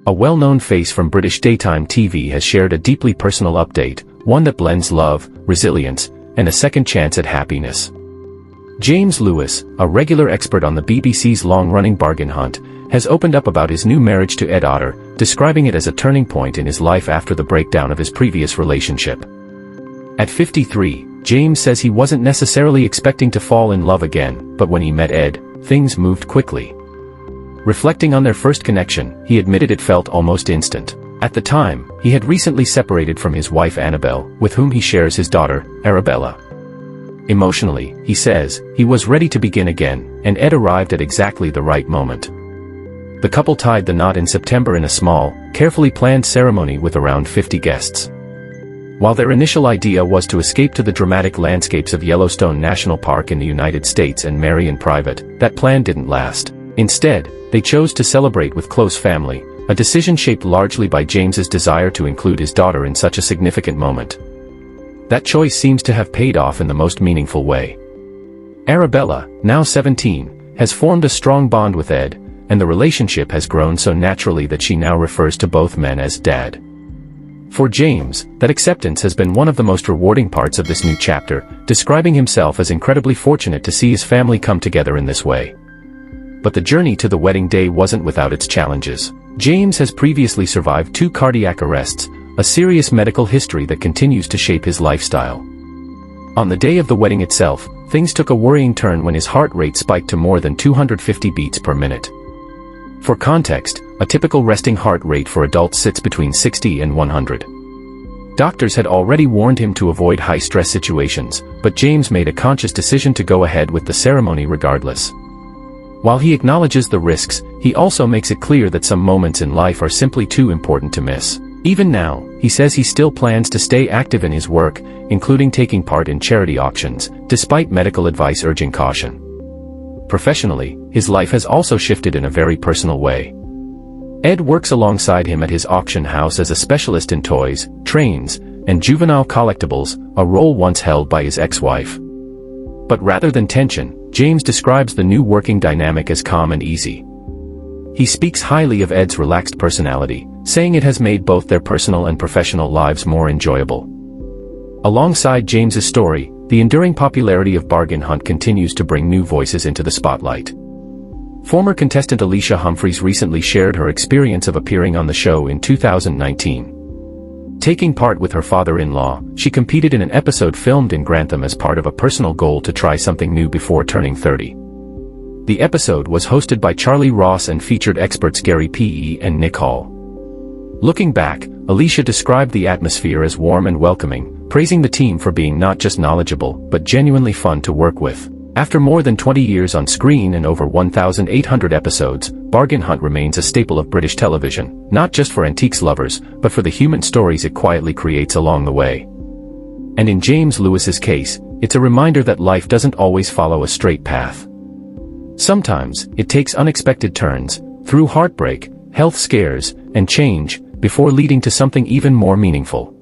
A well-known face from British daytime TV has shared a deeply personal update, one that blends love, resilience, and a second chance at happiness. James Lewis, a regular expert on the BBC's long-running bargain hunt, has opened up about his new marriage to Ed Otter, describing it as a turning point in his life after the breakdown of his previous relationship. At 53, James says he wasn't necessarily expecting to fall in love again, but when he met Ed, things moved quickly. Reflecting on their first connection, he admitted it felt almost instant. At the time, he had recently separated from his wife Annabelle, with whom he shares his daughter, Arabella. Emotionally, he says, he was ready to begin again, and Ed arrived at exactly the right moment. The couple tied the knot in September in a small, carefully planned ceremony with around 50 guests. While their initial idea was to escape to the dramatic landscapes of Yellowstone National Park in the United States and marry in private, that plan didn't last. Instead, they chose to celebrate with close family, a decision shaped largely by James's desire to include his daughter in such a significant moment. That choice seems to have paid off in the most meaningful way. Arabella, now 17, has formed a strong bond with Ed, and the relationship has grown so naturally that she now refers to both men as Dad. For James, that acceptance has been one of the most rewarding parts of this new chapter, describing himself as incredibly fortunate to see his family come together in this way. But the journey to the wedding day wasn't without its challenges. James has previously survived 2 cardiac arrests, a serious medical history that continues to shape his lifestyle. On the day of the wedding itself, things took a worrying turn when his heart rate spiked to more than 250 beats per minute. For context, a typical resting heart rate for adults sits between 60 and 100. Doctors had already warned him to avoid high-stress situations, but James made a conscious decision to go ahead with the ceremony regardless. While he acknowledges the risks, he also makes it clear that some moments in life are simply too important to miss. Even now, he says he still plans to stay active in his work, including taking part in charity auctions, despite medical advice urging caution. Professionally, his life has also shifted in a very personal way. Ed works alongside him at his auction house as a specialist in toys, trains, and juvenile collectibles, a role once held by his ex-wife. But rather than tension, James describes the new working dynamic as calm and easy. He speaks highly of Ed's relaxed personality, saying it has made both their personal and professional lives more enjoyable. Alongside James's story, the enduring popularity of Bargain Hunt continues to bring new voices into the spotlight. Former contestant Alicia Humphreys recently shared her experience of appearing on the show in 2019. Taking part with her father-in-law, she competed in an episode filmed in Grantham as part of a personal goal to try something new before turning 30. The episode was hosted by Charlie Ross and featured experts Gary P.E. and Nick Hall. Looking back, Alicia described the atmosphere as warm and welcoming, praising the team for being not just knowledgeable, but genuinely fun to work with. After more than 20 years on screen and over 1,800 episodes, Bargain Hunt remains a staple of British television, not just for antiques lovers, but for the human stories it quietly creates along the way. And in James Lewis's case, it's a reminder that life doesn't always follow a straight path. Sometimes, it takes unexpected turns, through heartbreak, health scares, and change, before leading to something even more meaningful.